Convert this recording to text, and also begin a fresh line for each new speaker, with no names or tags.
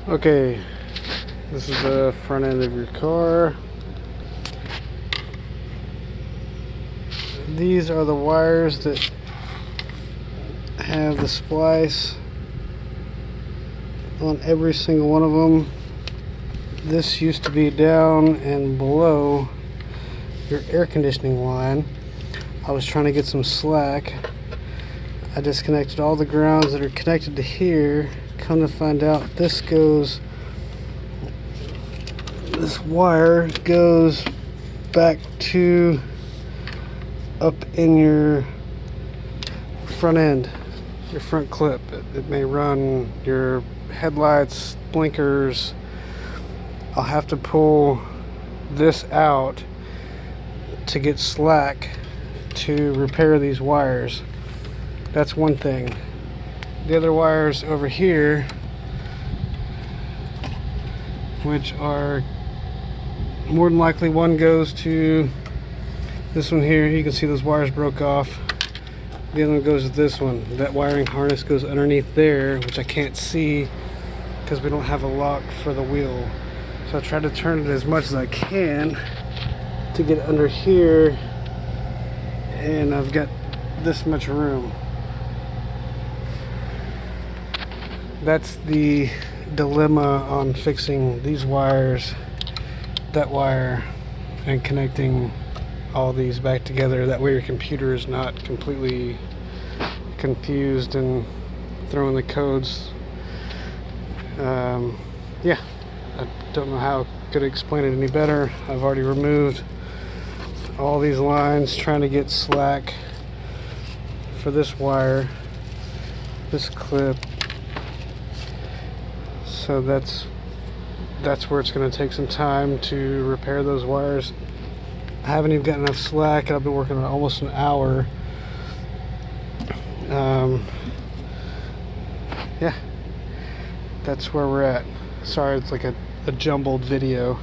Okay, this is the front end of your car. These are the wires that have the splice on every single one of them. This used to be down and below your air conditioning line. I was trying to get some slack. I disconnected all the grounds that are connected to here. Come to find out, this wire goes back to up in your front end, your front clip. It may run your headlights, blinkers. I'll have to pull this out to get slack to repair these wires. That's one thing. The other wires over here, which are more than likely, one goes to this one here. You can see those wires broke off. The other one goes to this one. That wiring harness goes underneath there, which I can't see because we don't have a lock for the wheel. So I try to turn it as much as I can to get under here, and I've got this much room. That's the dilemma on fixing these wires, that wire, and connecting all these back together. That way your computer is not completely confused and throwing the codes. Yeah, I don't know how I could explain it any better. I've already removed all these lines trying to get slack for this wire, this clip. So that's where it's going to take some time to repair those wires. I haven't even got enough slack, and I've been working on almost an hour. Yeah, that's where we're at. Sorry, it's like a jumbled video.